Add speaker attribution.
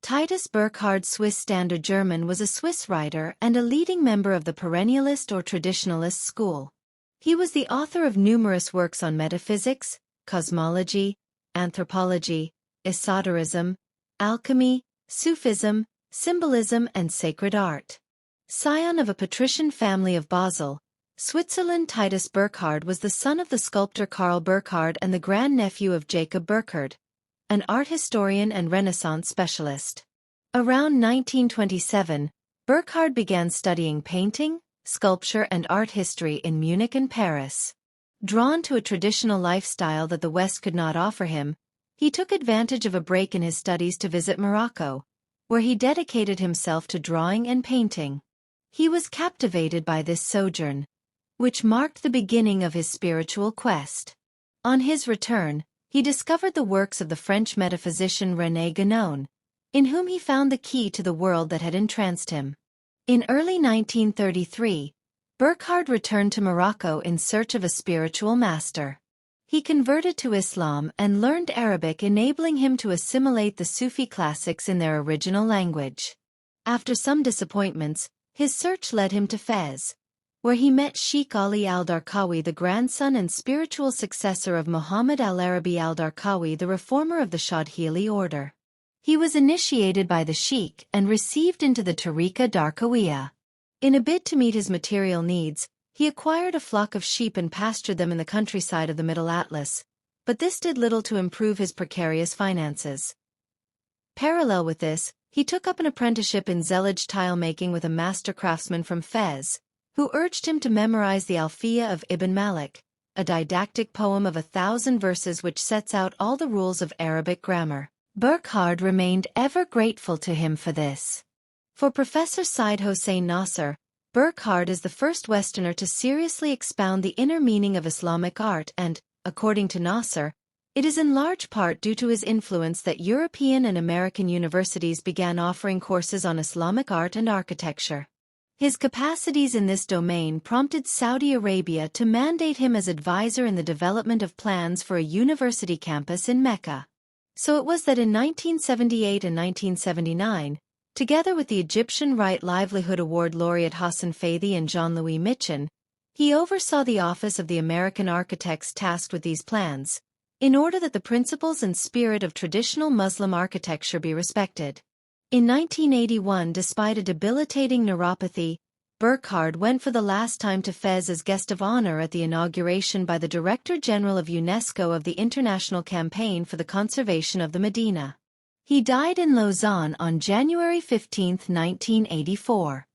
Speaker 1: Titus Burckhardt, Swiss Standard German, was a Swiss writer and a leading member of the perennialist or traditionalist school. He was the author of numerous works on metaphysics, cosmology, anthropology, esotericism, alchemy, Sufism, symbolism and sacred art. Scion of a patrician family of Basel, Switzerland, Titus Burckhardt was the son of the sculptor Karl Burckhardt and the grandnephew of Jacob Burckhardt, an art historian and Renaissance specialist. Around 1927, Burckhardt began studying painting, sculpture and art history in Munich and Paris. Drawn to a traditional lifestyle that the West could not offer him, he took advantage of a break in his studies to visit Morocco, where he dedicated himself to drawing and painting. He was captivated by this sojourn, which marked the beginning of his spiritual quest. On his return, he discovered the works of the French metaphysician René Guénon, in whom he found the key to the world that had entranced him. In early 1933, Burckhardt returned to Morocco in search of a spiritual master. He converted to Islam and learned Arabic, enabling him to assimilate the Sufi classics in their original language. After some disappointments, his search led him to Fez, where he met Sheikh Ali al-Darqawi, the grandson and spiritual successor of Muhammad al-Arabi al-Darqawi, the reformer of the Shadhili order. He was initiated by the sheikh and received into the Tariqa Darqawiyya. In a bid to meet his material needs, he acquired a flock of sheep and pastured them in the countryside of the Middle Atlas, but this did little to improve his precarious finances. Parallel with this, he took up an apprenticeship in zellige tile-making with a master craftsman from Fez, who urged him to memorize the Alfiya of Ibn Malik, a didactic poem of 1,000 verses which sets out all the rules of Arabic grammar. Burckhardt remained ever grateful to him for this. For Professor Said Hossein Nasser, Burckhardt is the first Westerner to seriously expound the inner meaning of Islamic art and, according to Nasser, it is in large part due to his influence that European and American universities began offering courses on Islamic art and architecture. His capacities in this domain prompted Saudi Arabia to mandate him as advisor in the development of plans for a university campus in Mecca. So it was that in 1978 and 1979, together with the Egyptian Right Livelihood Award laureate Hassan Fathi and Jean-Louis Michin, he oversaw the office of the American architects tasked with these plans, in order that the principles and spirit of traditional Muslim architecture be respected. In 1981, despite a debilitating neuropathy, Burckhardt went for the last time to Fez as guest of honor at the inauguration by the Director General of UNESCO of the International Campaign for the Conservation of the Medina. He died in Lausanne on January 15, 1984.